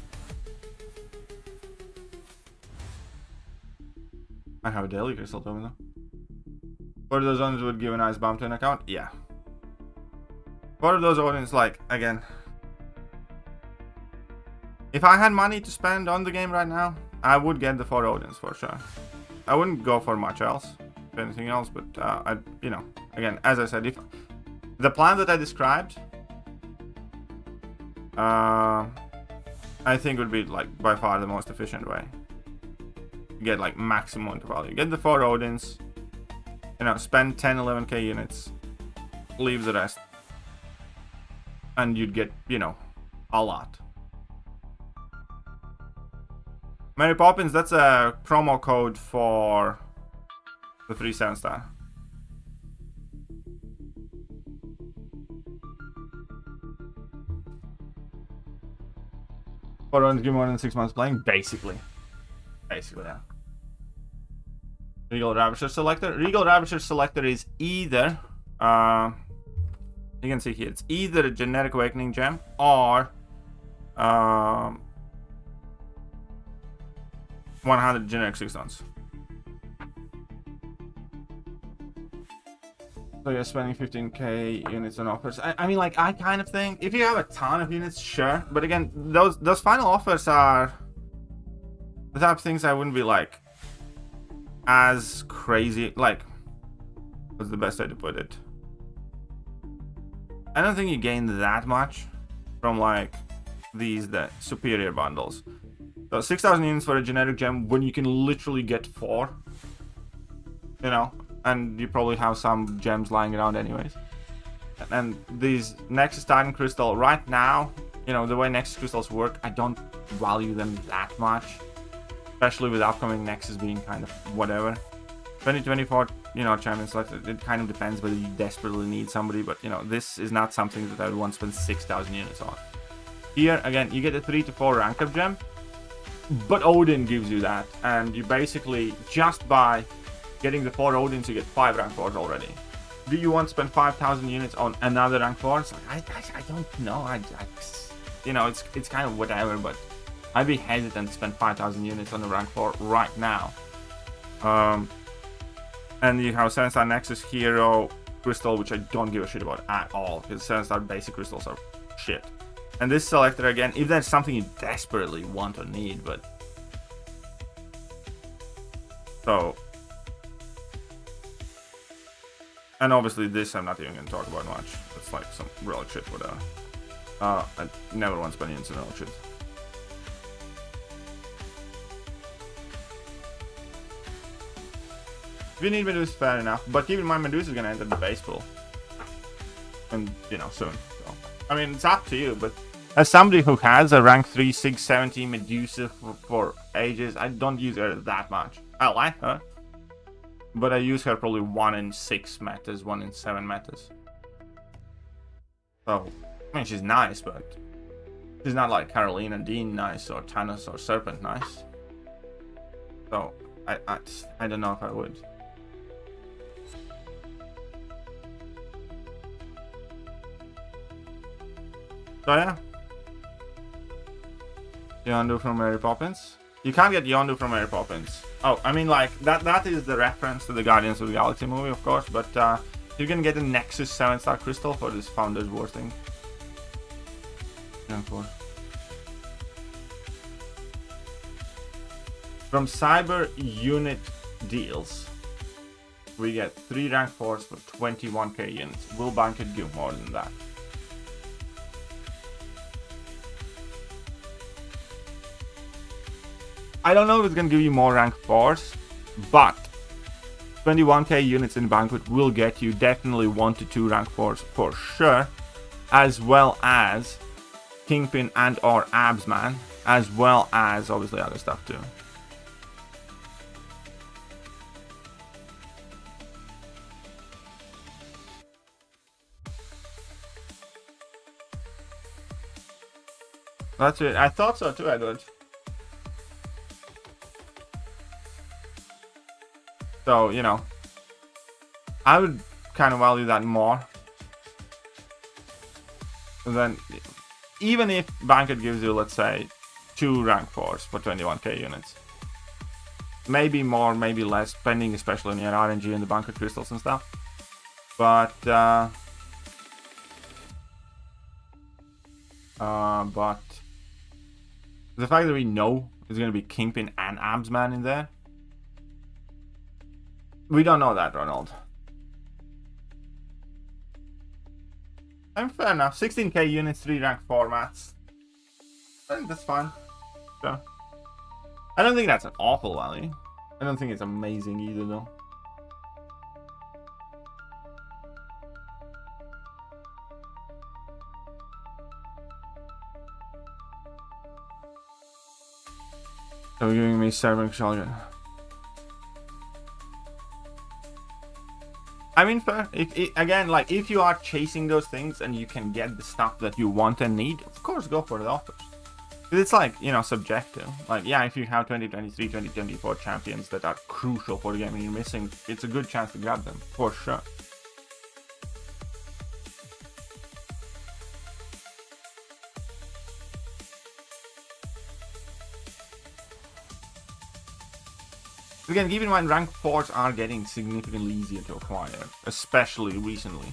I have a daily crystal token though. What of those Odins would give a nice bump to an account? Yeah. What of those Odins, like, again, if I had money to spend on the game right now, I would get the 4 Odins for sure. I wouldn't go for much else, if anything else, but I, you know, again, as I said, if the plan that I described, I think would be like by far the most efficient way. Get like maximum value. Get the 4 Odins, you know, spend 10-11k units, leave the rest, and you'd get, you know, a lot. Mary Poppins, that's a promo code for the 3 7-star. For runs give more than 6 months playing, basically, yeah. Regal Ravager selector. Regal Ravager selector is either, you can see here, it's either a generic awakening gem or 100 generic 6-stones. So you're spending 15k units on offers. I mean, like, I kind of think if you have a ton of units, sure. But again, those final offers are the type of things I wouldn't be like as crazy. Like, what's the best way to put it? I don't think you gain that much from like the superior bundles. So 6,000 units for a generic gem when you can literally get 4. You know. And you probably have some gems lying around anyways. And these Nexus Titan Crystal, right now, you know, the way Nexus Crystals work, I don't value them that much. Especially with upcoming Nexus being kind of whatever. 2024, you know, Champions, like, it kind of depends whether you desperately need somebody. But, you know, this is not something that I would want to spend 6,000 units on. Here, again, you get a 3 to 4 rank up gem. But Odin gives you that. And you basically, just by getting the 4 Odins, you get 5 rank 4s already. Do you want to spend 5,000 units on another rank 4? It's like, I don't know. You know, it's kind of whatever, but I'd be hesitant to spend 5,000 units on a rank 4 right now. And you have 7-star Nexus Hero Crystal, which I don't give a shit about at all, because 7-star basic crystals are shit. And this selector, again, if there's something you desperately want or need, but... So... And obviously this I'm not even going to talk about much. It's like some relic shit, whatever. I never want to spend units in relic shit. If you need Medusa, fair enough. But keep in mind, Medusa is going to enter the base pool. And, you know, soon. So, I mean, it's up to you, but... As somebody who has a rank 3, 6, 17 Medusa for ages, I don't use her that much. I like her. But I use her probably 1 in 6 metas, 1 in 7 metas. So, I mean, she's nice, but she's not like Carolina Dean nice or Thanos or Serpent nice. So, I don't know if I would. So yeah. Yondu from Mary Poppins. You can't get Yondu from Mary Poppins. Oh, I mean, like, that is the reference to the Guardians of the Galaxy movie, of course, but you can get a Nexus 7-star crystal for this Founders War thing. Yeah, of course. From Cyber Unit Deals, we get 3 rank 4s for 21k units. Will Bank could give more than that. I don't know if it's going to give you more rank 4s, but 21k units in Banquet will get you definitely 1 to 2 rank 4s for sure, as well as Kingpin and or Absman, as well as obviously other stuff too. That's it. I thought so too, Edward. So, you know, I would kind of value that more. And then, even if Banquet gives you, let's say, 2 rank 4s for 21k units. Maybe more, maybe less, depending especially on your RNG and the Banquet crystals and stuff. But the fact that we know there's going to be Kingpin and Absman in there, we don't know that, Ronald. Fair enough. 16k units, 3 rank 4 mats. I think that's fine. So, I don't think that's an awful value. I don't think it's amazing either, though. So you're giving me Cerberus Shotgun. I mean, fair. Again, like, if you are chasing those things and you can get the stuff that you want and need, of course, go for the offers. It's like, you know, subjective. Like, yeah, if you have 2023, 2024 champions that are crucial for the game and you're missing, it's a good chance to grab them, for sure. Again, keep in mind, rank 4s are getting significantly easier to acquire, especially recently.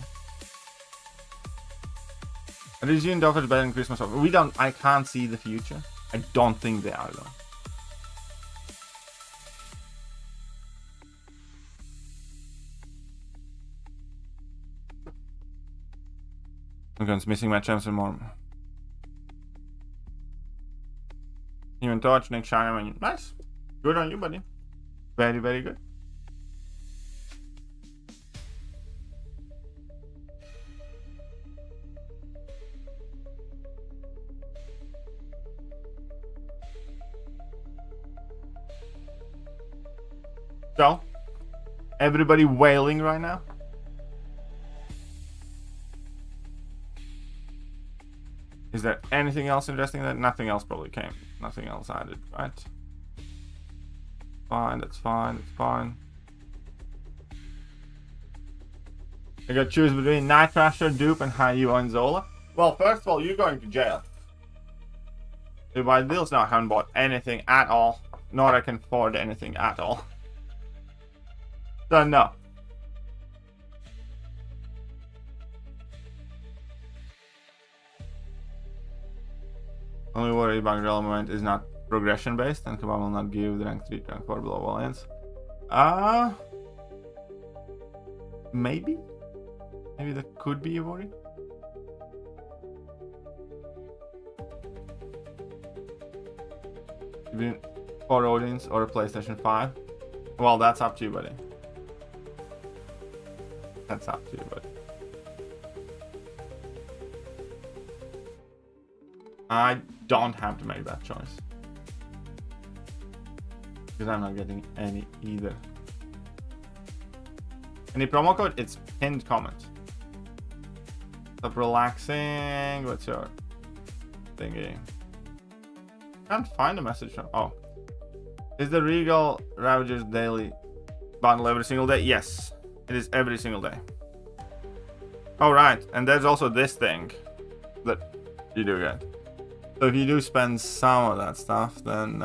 Are these unit offers better than Christmas offers? We don't, I can't see the future. I don't think they are, though. Okay, it's missing my champs and more. Human Torch, Nick Shire, nice. Good on you, buddy. Very, very good. So, everybody wailing right now? Is there anything else interesting? That nothing else probably came. Nothing else added, right? Fine, that's fine, that's fine. I gotta choose between Night Thrasher, Dupe, and Hayu and Zola. Well, first of all, you're going to jail. If my deals now haven't bought anything at all, nor I can afford anything at all. So no. Only worry about Realmament is not progression based, and Kabam will not give the rank 3 to rank 4 below Alliance. Maybe? Maybe that could be a worry. Or Odin's or a PlayStation 5. Well, that's up to you, buddy. That's up to you, buddy. I don't have to make that choice. Because I'm not getting any either. Any promo code? It's pinned comment. Stop relaxing. What's your thingy? Can't find a message from. Oh. Is the Regal Ravagers daily bundle every single day? Yes. It is every single day. Alright. And there's also this thing that you do get. So if you do spend some of that stuff, then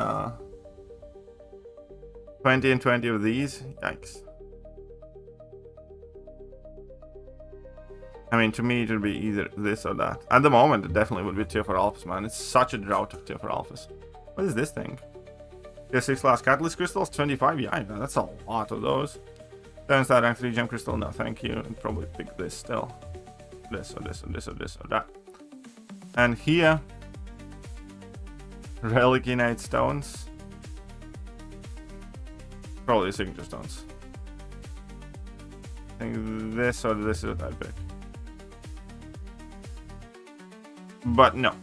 20 and 20 of these, yikes. I mean, to me, it would be either this or that. At the moment, it definitely would be tier 4 alphas, man. It's such a drought of tier 4 alphas. What is this thing? Tier 6 class catalyst crystals, 25? Yeah, that's a lot of those. 7-star rank 3 gem crystal, no thank you. I'd probably pick this still. This or this or this or this or that. And here, relic innate stones. Probably signature stones. I think this or this is what I'd pick. But no.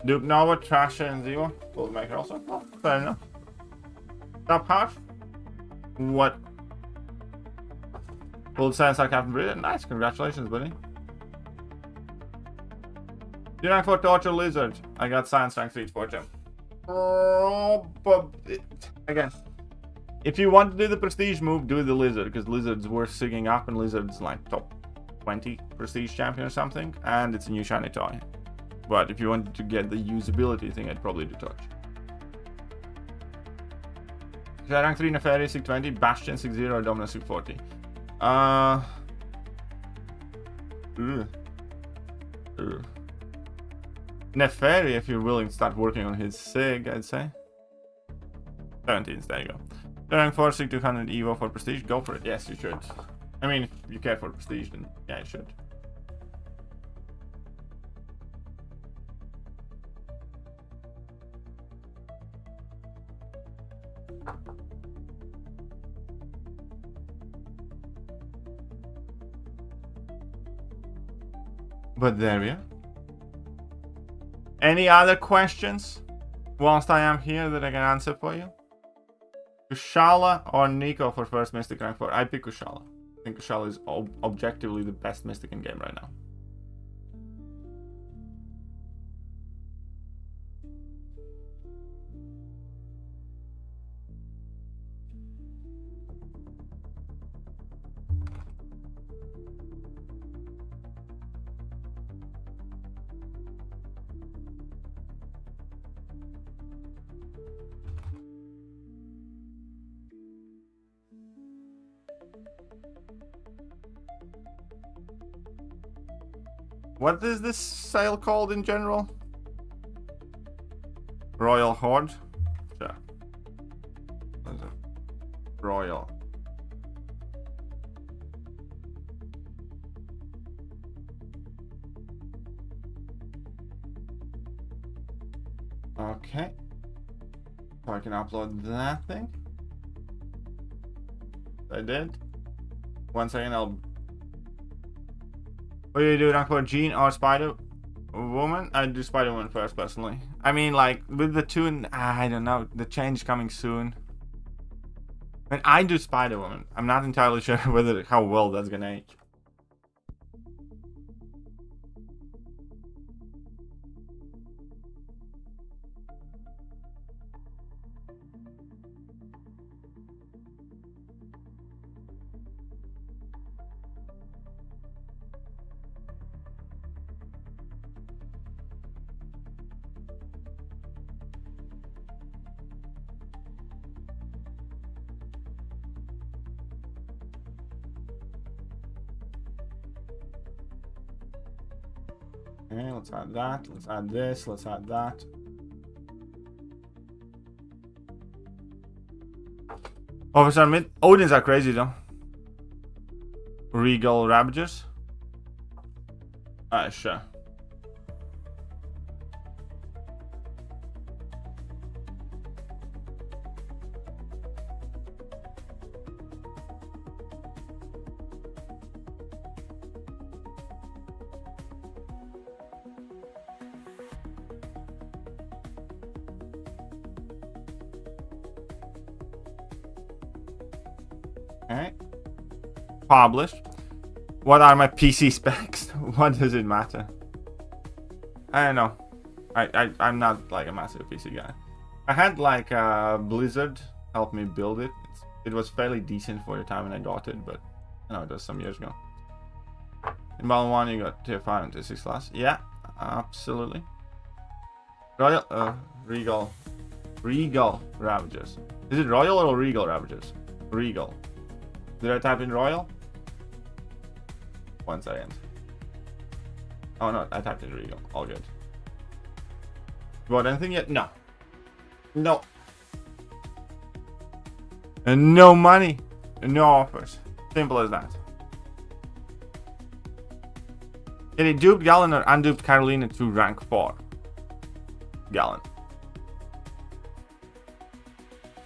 Duke Nova, Trasher, and Zero. Gold maker also. Oh, fair enough. Top half. What? Gold Science Star Captain Britain. Nice, congratulations, buddy. You rank for Torture Lizard. I got Science rank 3 for him. Oh, but again, if you want to do the prestige move, do the Lizard, because Lizard's worth sigging up, and Lizard's like top 20 prestige champion or something, and it's a new shiny toy. But if you wanted to get the usability thing, I'd probably do Torch. Rank 3 Neferi 620, Bastion 60, or Dominus 640. Neferi, if you're willing to start working on his SIG, I'd say. 17s, there you go. Rank 4 SIG 200 Evo for prestige, go for it. Yes, you should. I mean, if you care for prestige, then yeah, you should. But there we are. Any other questions whilst I am here that I can answer for you? Kushala or Nico for first Mystic rank 4? I pick Kushala. I think Kushala is objectively the best Mystic in game right now. What is this sale called in general? Royal Horde? Sure. What is it? Royal. Okay. So I can upload that thing. I did. 1 second, I'll... What do you do, rank for Jean or Spider Woman? I'd do Spider Woman first, personally. I mean, like, with the tune, I don't know, the change coming soon. I mean, I do Spider Woman. I'm not entirely sure whether how well that's gonna age. Okay, let's add that. Let's add this. Let's add that. Officer mid. Odins are crazy though. Regal Ravagers. Sure. Okay. Published. What are my PC specs? What does it matter? I don't know. I'm not like a massive PC guy. I had like Blizzard help me build it. It was fairly decent for the time when I got it, but I know it was some years ago. In Battle 1 you got tier 5 and tier 6 class. Yeah, absolutely. Royal Regal Ravagers. Is it Royal or Regal Ravagers? Regal. Did I type in Royal? 1 second. Oh no, I typed in Regal. All good. Bought anything yet? No. No. And no money. And no offers. Simple as that. Did he duped Gallon or unduped Carolina to rank 4? Gallon.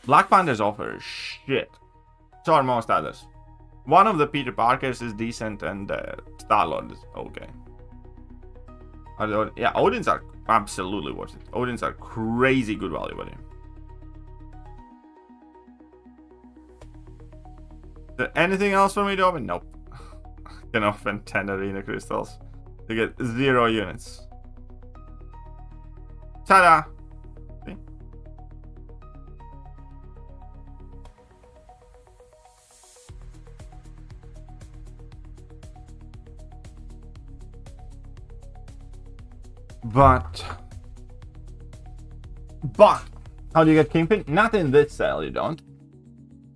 Black Panthers offer shit. So are most others. One of the Peter Parkers is decent, and Star-Lord is okay. Yeah, Odins are absolutely worth it. Odins are crazy good value, buddy. Is there anything else for me to open? Nope. Can open 10 arena crystals to get 0 units. Ta-da! See? But how do you get Kingpin? Not in this sale, you don't.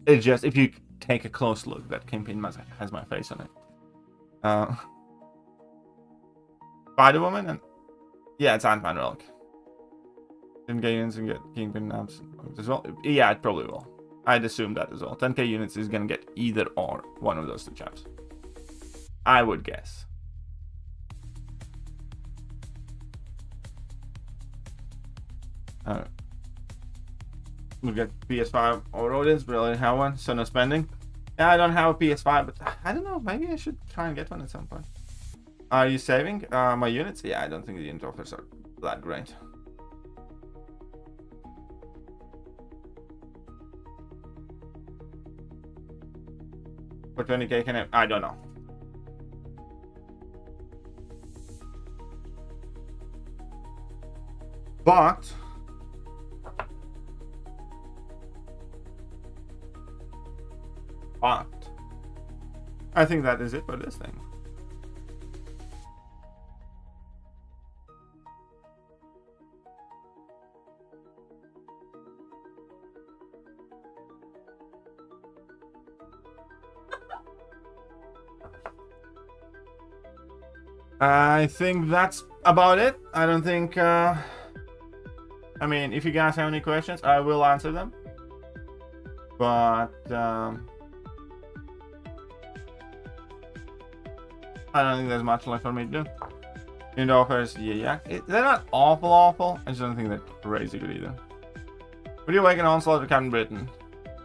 It's just if you take a close look, that Kingpin has my face on it. Spider-Woman and yeah, it's Ant-Man Relic. Didn't get units and get Kingpin abs as well. Yeah, it probably will. I'd assume that as well. 10k units is gonna get either or one of those two chaps. I would guess. We'll get PS5 or Odins, but I don't have one, so no spending. Yeah, I don't have a PS5, but I don't know. Maybe I should try and get one at some point. Are you saving my units? Yeah, I don't think the unit offers are that great. For 20k, can I don't know. But I think that is it for this thing. I think that's about it. I don't think I mean, if you guys have any questions, I will answer them. But I don't think there's much left for me to do. Unit offers, yeah. They're not awful. I just don't think they're crazy good either. Would you awaken Onslaught for Captain Britain?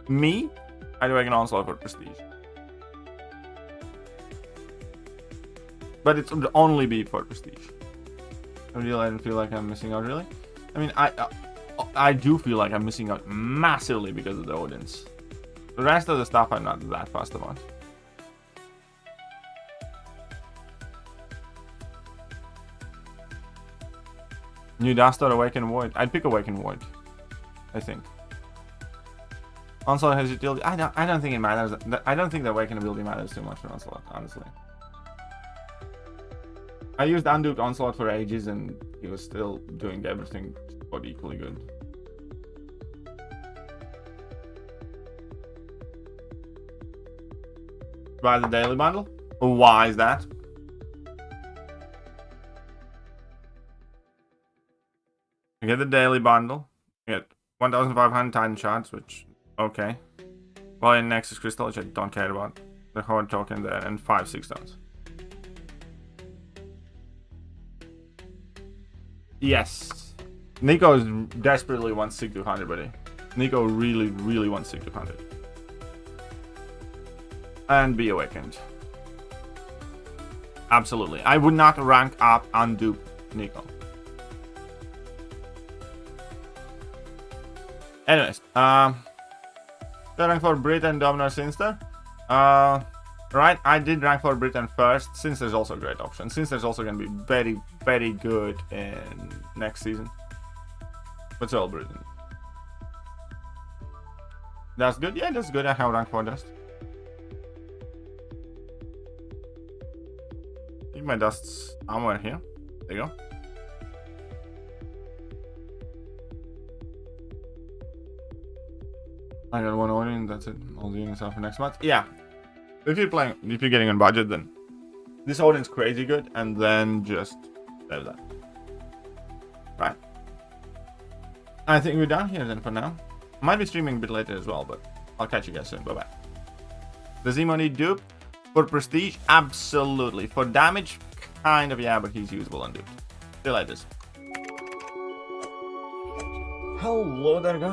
Me? I'd awaken Onslaught for Prestige. But it would only be for Prestige. I don't feel like I'm missing out, really. I mean, I do feel like I'm missing out massively because of the Odins. The rest of the stuff I'm not that fussed about. New Dust or Awaken Void? I'd pick Awaken Void, I think. Onslaught has utility. I don't think it matters. I don't think the Awaken ability matters too much for Onslaught, honestly. I used Unduked Onslaught for ages and he was still doing everything but equally good. Buy the daily bundle? Why is that? You get the daily bundle. You get 1,500 Titan shards, which, okay. Well, in Nexus Crystal, which I don't care about. The Horde token there, and 5 6 stones. Yes. Nico desperately wants Sig 200, buddy. Nico really wants Sig 200. And be awakened. Absolutely. I would not rank up Undupe Nico. Anyways, rank for Britain, Dominar, Sinster. Right, I did rank for Britain first, since there's also a great option. Since there's also going to be very good in next season. But still, Britain. That's good. Yeah, that's good. I have rank for Dust. I think my Dust's somewhere here. There you go. I got one Odin, that's it. All the units are for next month. Yeah. If you're getting on budget, then this Odin's crazy good, and then just do that. Right. I think we're done here then for now. Might be streaming a bit later as well, but I'll catch you guys soon. Bye-bye. Does Emo need dupe? For prestige? Absolutely. For damage? Kind of, yeah, but he's usable on dupe. See you later. Hello there, guys.